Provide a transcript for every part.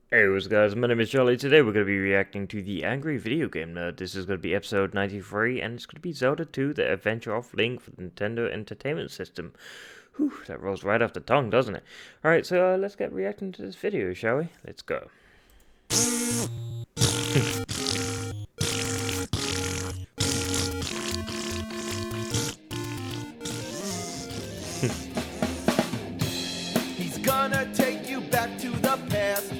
Hey, what's up, guys? My name is Charlie. Today we're going to be reacting to the Angry Video Game Nerd. This is going to be episode 93, and it's going to be Zelda 2, The Adventure of Link for the Nintendo Entertainment System. Whew, that rolls right off the tongue, doesn't it? Alright, so let's get reacting to this video, shall we? Let's go. He's gonna take you back to the past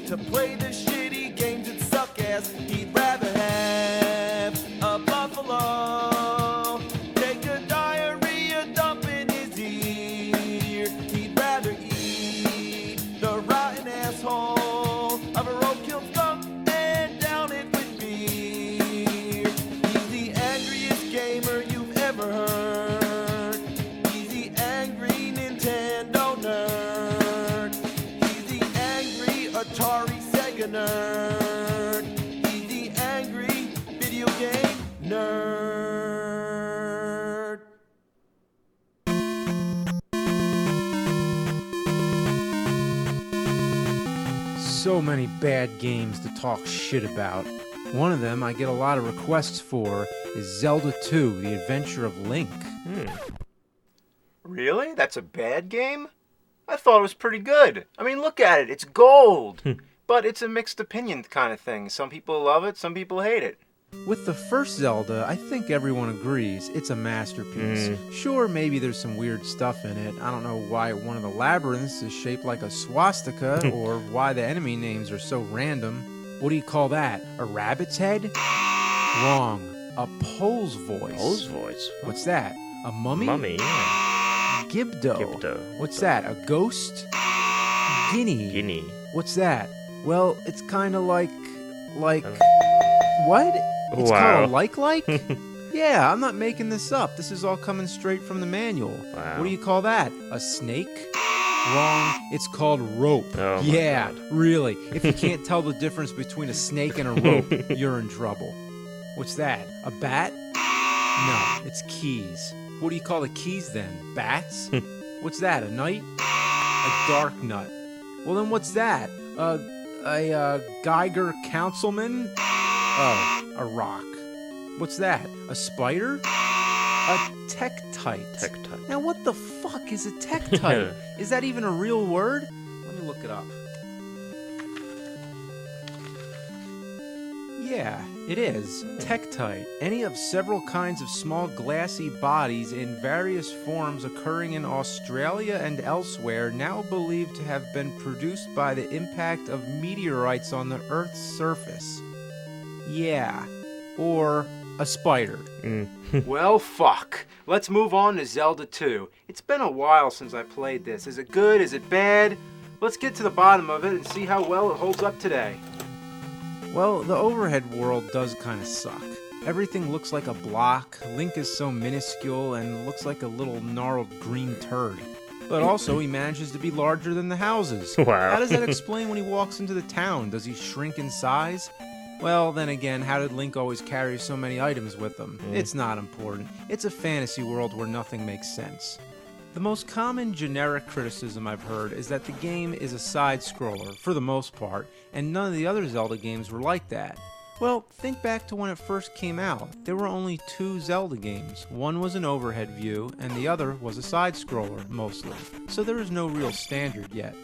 to play the shitty games that suck ass. He'd rather have a buffalo take a diarrhea dump in his ear. He'd rather eat the rotten asshole of a roadkill skunk and down it with beer. He's the angriest gamer you've ever heard. He's the angry Nintendo nerd. He's the angry Atari Sega nerd. He's the angry video game nerd. So many bad games to talk shit about. One of them I get a lot of requests for is Zelda 2, The Adventure of Link. Really? That's a bad game? I thought it was pretty good. I mean, look at it. It's gold. But it's a mixed opinion kind of thing. Some people love it, some people hate it. With the first Zelda, I think everyone agrees it's a masterpiece. Sure, maybe there's some weird stuff in it. I don't know why one of the labyrinths is shaped like a swastika or why the enemy names are so random. What do you call that? A rabbit's head? Wrong. A Pole's voice. Pole's voice? What's that? A mummy? Mummy, yeah. Gibdo. Gibdo. What's that? A ghost? Guinea. Guinea. What's that? Well, it's kind of like... What? It's Wow. called a like? Yeah, I'm not making this up. This is all coming straight from the manual. Wow. What do you call that? A snake? Wrong. It's called rope. Oh my Yeah, God. really. If you can't tell the difference between a snake and a rope, you're in trouble. What's that? A bat? No, it's keys. What do you call the keys then? Bats? What's that? A knight? A dark nut. Well then what's that? A Geiger councilman? Oh, a rock. What's that? A spider? A tektite. Tektite. Now what the fuck is a tektite? Is that even a real word? Let me look it up. Yeah, it is. Tektite. Any of several kinds of small glassy bodies in various forms occurring in Australia and elsewhere, now believed to have been produced by the impact of meteorites on the Earth's surface. Yeah. Or a spider. Well, fuck. Let's move on to Zelda 2. It's been a while since I played this. Is it good? Is it bad? Let's get to the bottom of it and see how well it holds up today. Well, the overhead world does kind of suck. Everything looks like a block, Link is so minuscule and looks like a little gnarled green turd. But also, he manages to be larger than the houses. Wow. How does that explain when he walks into the town? Does he shrink in size? Well, then again, how did Link always carry so many items with him? It's not important. It's a fantasy world where nothing makes sense. The most common generic criticism I've heard is that the game is a side-scroller, for the most part, and none of the other Zelda games were like that. Well, think back to when it first came out. There were only two Zelda games. One was an overhead view, and the other was a side-scroller, mostly. So there is no real standard yet.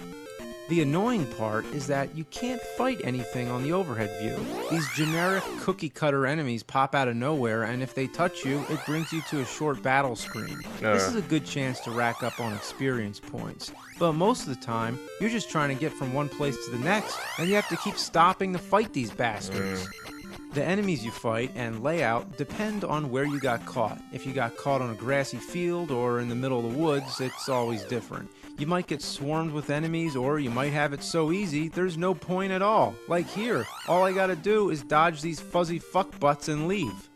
The annoying part is that you can't fight anything on the overhead view. These generic cookie-cutter enemies pop out of nowhere, and if they touch you, it brings you to a short battle screen. This is a good chance to rack up on experience points. But most of the time, you're just trying to get from one place to the next, and you have to keep stopping to fight these bastards. The enemies you fight and layout depend on where you got caught. If you got caught on a grassy field or in the middle of the woods, it's always different. You might get swarmed with enemies, or you might have it so easy there's no point at all. Like here, all I gotta do is dodge these fuzzy fuckbutts and leave.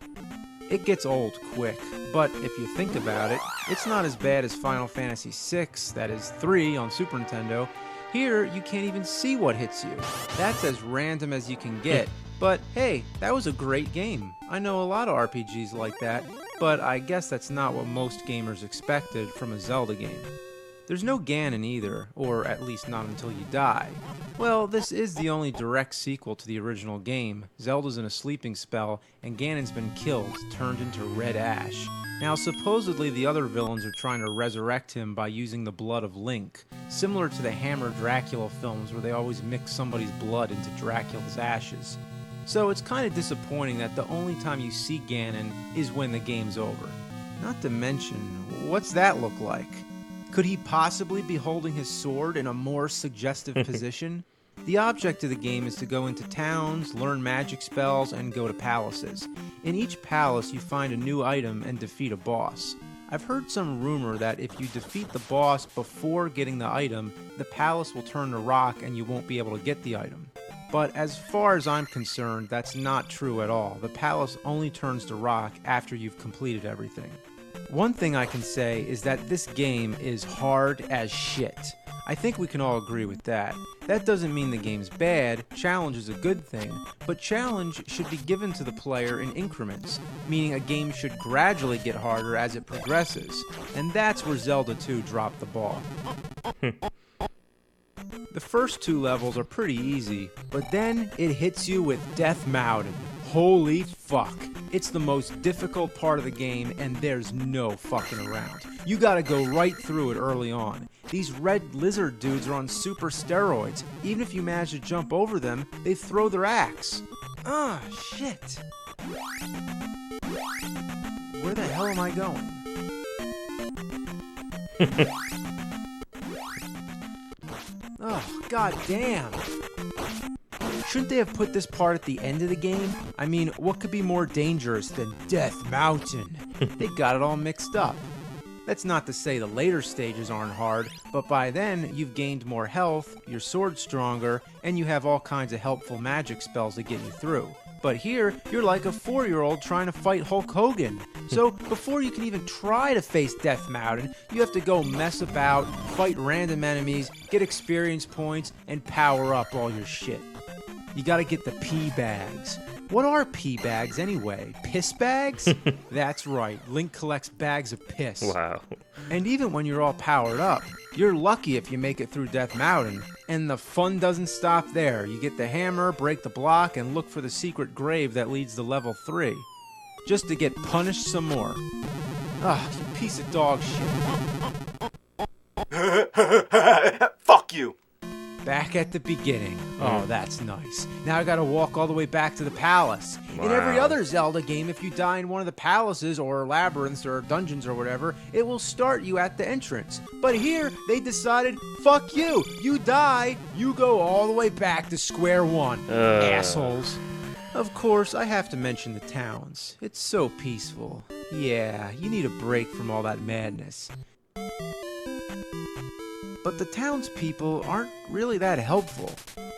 It gets old quick, but if you think about it, it's not as bad as Final Fantasy VI, that is 3 on Super Nintendo. Here, you can't even see what hits you. That's as random as you can get, but hey, that was a great game. I know a lot of RPGs like that, but I guess that's not what most gamers expected from a Zelda game. There's no Ganon either, or at least not until you die. Well, this is the only direct sequel to the original game. Zelda's in a sleeping spell, and Ganon's been killed, turned into red ash. Now, supposedly the other villains are trying to resurrect him by using the blood of Link, similar to the Hammer Dracula films where they always mix somebody's blood into Dracula's ashes. So it's kind of disappointing that the only time you see Ganon is when the game's over. Not to mention, what's that look like? Could he possibly be holding his sword in a more suggestive position? The object of the game is to go into towns, learn magic spells, and go to palaces. In each palace, you find a new item and defeat a boss. I've heard some rumor that if you defeat the boss before getting the item, the palace will turn to rock and you won't be able to get the item. But as far as I'm concerned, that's not true at all. The palace only turns to rock after you've completed everything. One thing I can say is that this game is hard as shit. I think we can all agree with that. That doesn't mean the game's bad. Challenge is a good thing, but challenge should be given to the player in increments, meaning a game should gradually get harder as it progresses. And that's where Zelda 2 dropped the ball. The first 2 levels are pretty easy, but then it hits you with Death Mountain. Holy fuck. It's the most difficult part of the game, and there's no fucking around. You gotta go right through it early on. These red lizard dudes are on super steroids. Even if you manage to jump over them, they throw their axe. Ah, shit. Where the hell am I going? Oh, god damn. Shouldn't they have put this part at the end of the game? I mean, what could be more dangerous than Death Mountain? They got it all mixed up. That's not to say the later stages aren't hard, but by then you've gained more health, your sword's stronger, and you have all kinds of helpful magic spells to get you through. But here, you're like a 4-year-old trying to fight Hulk Hogan. So before you can even try to face Death Mountain, you have to go mess about, fight random enemies, get experience points, and power up all your shit. You gotta get the pee bags. What are pee bags anyway? Piss bags? That's right, Link collects bags of piss. Wow. And even when you're all powered up, you're lucky if you make it through Death Mountain. And the fun doesn't stop there. You get the hammer, break the block, and look for the secret grave that leads to level 3. Just to get punished some more. Ah, you piece of dog shit. Fuck you. Back at the beginning. Oh, that's nice. Now I gotta walk all the way back to the palace. In every other Zelda game, if you die in one of the palaces or labyrinths or dungeons or whatever, it will start you at the entrance. But here, they decided, fuck you. You die, you go all the way back to square one. Assholes. Of course, I have to mention the towns. It's so peaceful. Yeah, you need a break from all that madness. But the townspeople aren't really that helpful.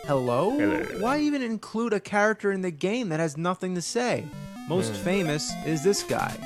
Hello? Why even include a character in the game that has nothing to say? Most famous is this guy.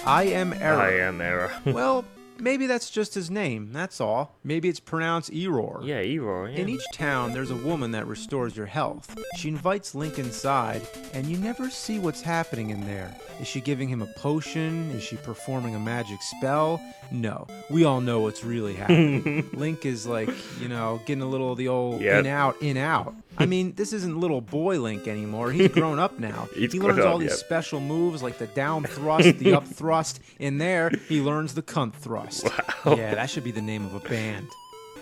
I am Error. I am Error. Well, maybe that's just his name, that's all. Maybe it's pronounced Error. Yeah, Error, yeah. In each town, there's a woman that restores your health. She invites Link inside, and you never see what's happening in there. Is she giving him a potion? Is she performing a magic spell? No. We all know what's really happening. Link is like, you know, getting a little of the old in, out, in, out. I mean, this isn't little boy Link anymore. He's grown up now. He learns all these special moves like the down thrust, the up thrust. In there, he learns the cunt thrust. Wow. Yeah, that should be the name of a band.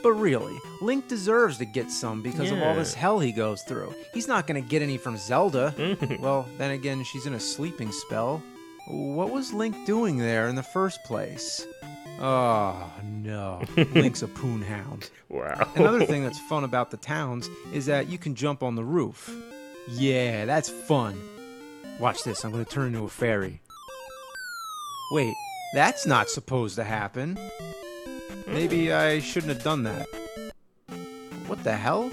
But really, Link deserves to get some because of all this hell he goes through. He's not going to get any from Zelda. Well, then again, she's in a sleeping spell. What was Link doing there in the first place? Oh, no. Link's a poonhound. Wow. Another thing that's fun about the towns is that you can jump on the roof. Yeah, that's fun. Watch this, I'm going to turn into a fairy. Wait, that's not supposed to happen. Maybe I shouldn't have done that. What the hell?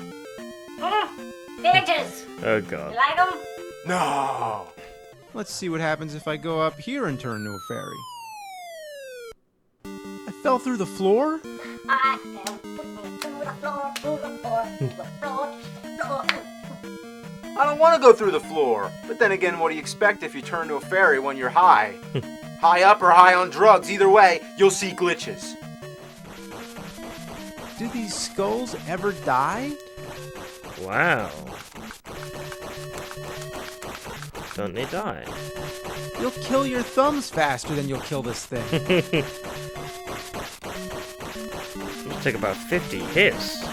Villages! Oh god. You like them? No. Let's see what happens if I go up here and turn into a fairy. I fell through the floor? I fell through the floor, through the floor, through the floor, floor. I don't want to go through the floor. But then again, what do you expect if you turn to a fairy when you're high? High up or high on drugs, either way, you'll see glitches. Do these skulls ever die? Wow. Don't they die? You'll kill your thumbs faster than you'll kill this thing. It'll take about 50 hits.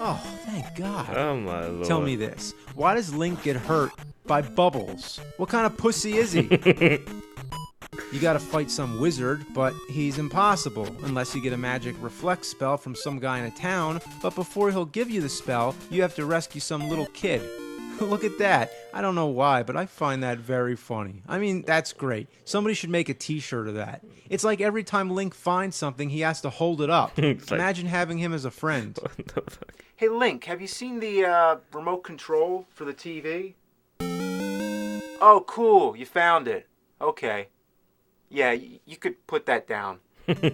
Oh, thank God. Oh my lord. Tell me this. Why does Link get hurt by bubbles? What kind of pussy is he? You gotta fight some wizard, but he's impossible unless you get a magic reflect spell from some guy in a town. But before he'll give you the spell, you have to rescue some little kid. Look at that. I don't know why, but I find that very funny. I mean, that's great. Somebody should make a t-shirt of that. It's like every time Link finds something, he has to hold it up. It's like- Imagine having him as a friend. What the fuck? Hey, Link, have you seen the remote control for the TV? Oh, cool. You found it. Okay. Yeah, you could put that down.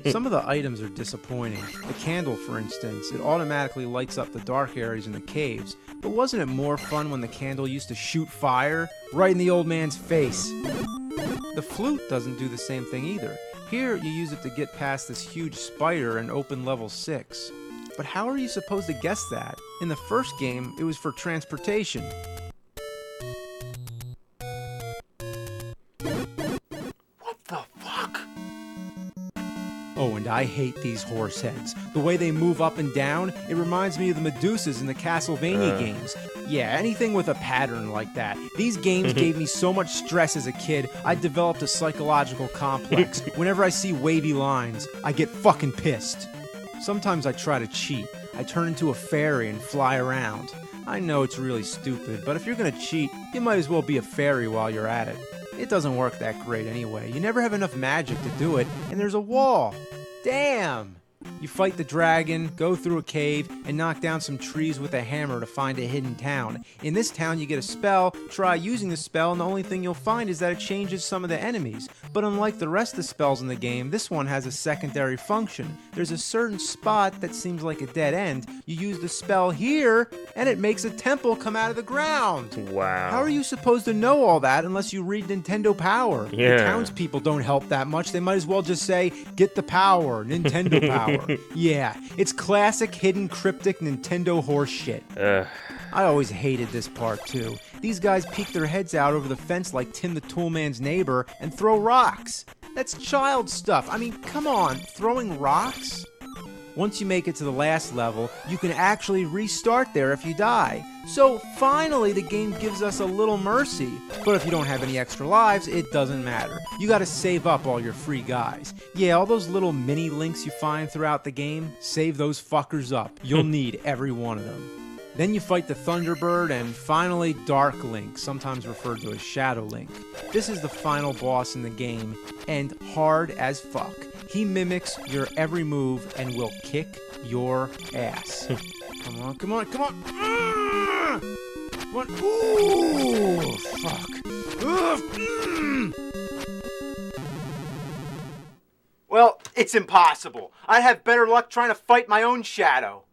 Some of the items are disappointing. The candle, for instance, it automatically lights up the dark areas in the caves. But wasn't it more fun when the candle used to shoot fire right in the old man's face? The flute doesn't do the same thing either. Here, you use it to get past this huge spider and open level 6. But how are you supposed to guess that? In the first game, it was for transportation. What the fuck? Oh, and I hate these horse heads. The way they move up and down, it reminds me of the Medusas in the Castlevania games. Yeah, anything with a pattern like that. These games gave me so much stress as a kid, I developed a psychological complex. Whenever I see wavy lines, I get fucking pissed. Sometimes I try to cheat. I turn into a fairy and fly around. I know it's really stupid, but if you're gonna cheat, you might as well be a fairy while you're at it. It doesn't work that great anyway. You never have enough magic to do it, and there's a wall. Damn! You fight the dragon, go through a cave, and knock down some trees with a hammer to find a hidden town. In this town, you get a spell, try using the spell, and the only thing you'll find is that it changes some of the enemies. But unlike the rest of the spells in the game, this one has a secondary function. There's a certain spot that seems like a dead end. You use the spell here, and it makes a temple come out of the ground. Wow. How are you supposed to know all that unless you read Nintendo Power? Yeah. The townspeople don't help that much. They might as well just say, get the power, Nintendo Power. Yeah, it's classic hidden cryptic Nintendo horse shit. I always hated this part too. These guys peek their heads out over the fence like Tim the Toolman's neighbor and throw rocks. That's child stuff. I mean, come on, throwing rocks? Once you make it to the last level, you can actually restart there if you die. So finally the game gives us a little mercy. But if you don't have any extra lives, it doesn't matter. You gotta save up all your free guys. Yeah, all those little mini links you find throughout the game, save those fuckers up. You'll need every one of them. Then you fight the Thunderbird and finally Dark Link, sometimes referred to as Shadow Link. This is the final boss in the game, and hard as fuck. He mimics your every move and will kick your ass. Come on, come on, come on! Come on! Ooh, fuck! Well, it's impossible. I'd have better luck trying to fight my own shadow.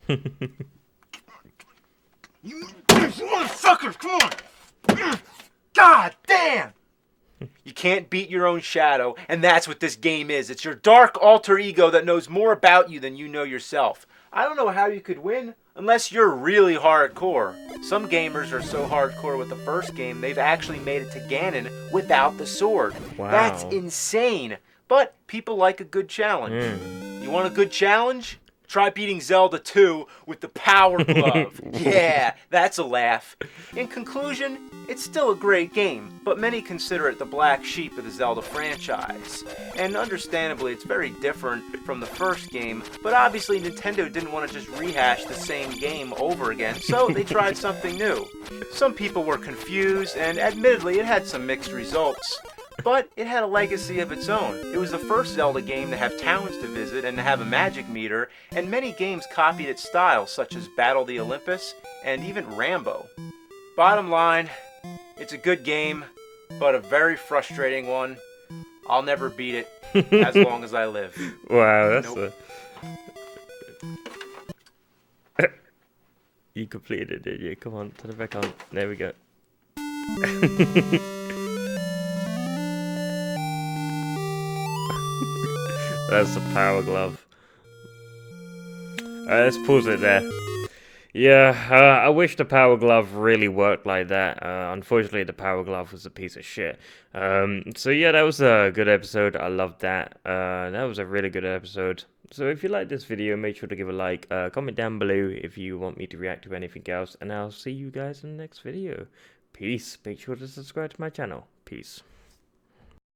You motherfuckers, come on! God damn! You can't beat your own shadow, and that's what this game is. It's your dark alter ego that knows more about you than you know yourself. I don't know how you could win unless you're really hardcore. Some gamers are so hardcore with the first game, they've actually made it to Ganon without the sword. Wow. That's insane. But people like a good challenge. You want a good challenge? Try beating Zelda 2 with the Power Glove. Yeah, that's a laugh. In conclusion, it's still a great game, but many consider it the black sheep of the Zelda franchise. And understandably, it's very different from the first game, but obviously Nintendo didn't want to just rehash the same game over again, so they tried something new. Some people were confused, and admittedly, it had some mixed results. But it had a legacy of its own. It was the first Zelda game to have towns to visit and to have a magic meter, and many games copied its style, such as Battle the Olympus and even Rambo. Bottom line, it's a good game, but a very frustrating one. I'll never beat it as long as I live. Wow, that's Nope. You completed it, did you? Come on, turn it back on. There we go. That's the power glove. Let's pause it there. Yeah, I wish the power glove really worked like that. Unfortunately, the power glove was a piece of shit. So yeah, that was a good episode. I loved that. That was a really good episode. So if you like this video, make sure to give a like. Comment down below if you want me to react to anything else. And I'll see you guys in the next video. Peace. Make sure to subscribe to my channel. Peace.